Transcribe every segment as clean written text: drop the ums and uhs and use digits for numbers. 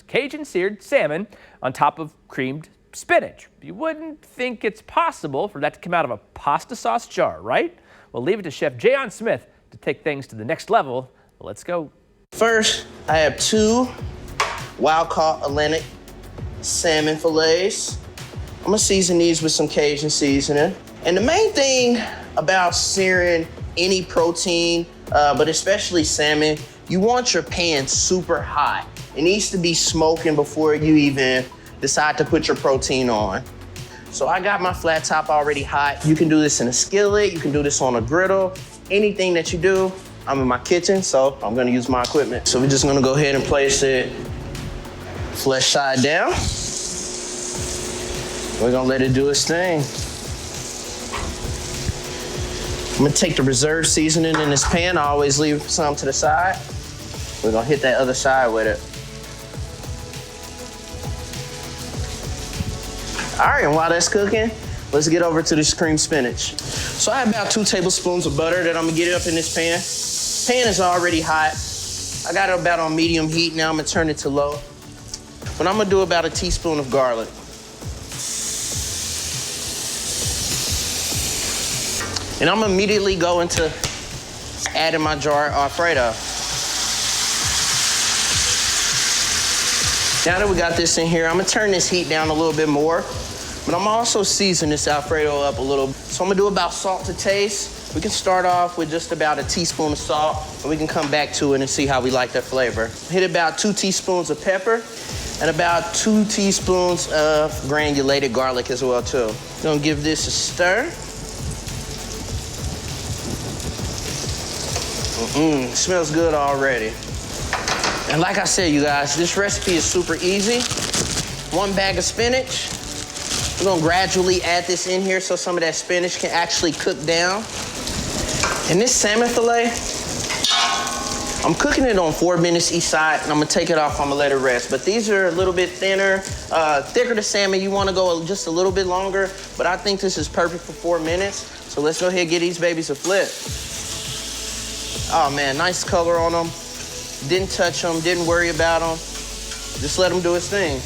Cajun seared salmon on top of creamed spinach. You wouldn't think it's possible for that to come out of a pasta sauce jar, right? We'll leave it to Chef Jayaun Smith to take things to the next level. Let's go. First, I have 2 wild-caught Atlantic salmon fillets. I'm gonna season these with some Cajun seasoning. And the main thing about searing any protein, but especially salmon, you want your pan super hot. It needs to be smoking before you even decide to put your protein on. So I got my flat top already hot. You can do this in a skillet, you can do this on a griddle, anything that you do. I'm in my kitchen, so I'm gonna use my equipment. So we're just gonna go ahead and place it flesh side down. We're gonna let it do its thing. I'm gonna take the reserve seasoning in this pan. I always leave some to the side. We're gonna hit that other side with it. All right, and while that's cooking, let's get over to this creamed spinach. So I have about 2 tablespoons of butter that I'm gonna get up in this pan. Pan is already hot. I got it about on medium heat. Now I'm gonna turn it to low. But I'm gonna do about a teaspoon of garlic. And I'm gonna immediately go into adding my jar Alfredo. Now that we got this in here, I'm gonna turn this heat down a little bit more, but I'm also season this Alfredo up a little. So I'm gonna do about salt to taste. We can start off with just about a teaspoon of salt, and we can come back to it and see how we like that flavor. Hit about 2 teaspoons of pepper, and about 2 teaspoons of granulated garlic as well too. Gonna give this a stir. Smells good already. And like I said, you guys, this recipe is super easy. 1 bag of spinach. We're gonna gradually add this in here so some of that spinach can actually cook down. And this salmon fillet, I'm cooking it on 4 minutes each side, and I'm gonna take it off, I'm gonna let it rest. But these are a little bit thinner, thicker the salmon. You wanna go just a little bit longer, but I think this is perfect for 4 minutes. So let's go ahead and get these babies a flip. Oh man, nice color on them. Didn't touch them, didn't worry about them. Just let them do its thing.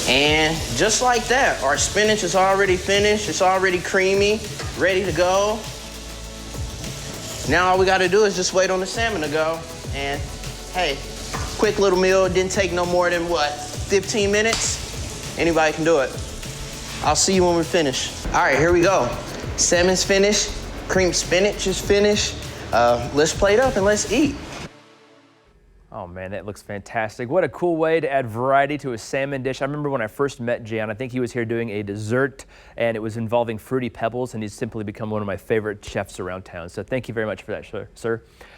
And just like that, our spinach is already finished. It's already creamy, ready to go. Now all we gotta do is just wait on the salmon to go. And hey, quick little meal. It didn't take no more than what, 15 minutes? Anybody can do it. I'll see you when we're finished. All right, here we go. Salmon's finished, creamed spinach is finished. Let's plate up and let's eat. Oh man, that looks fantastic. What a cool way to add variety to a salmon dish. I remember when I first met Jayaun, I think he was here doing a dessert, and it was involving Fruity Pebbles, and he's simply become one of my favorite chefs around town. So thank you very much for that, sir.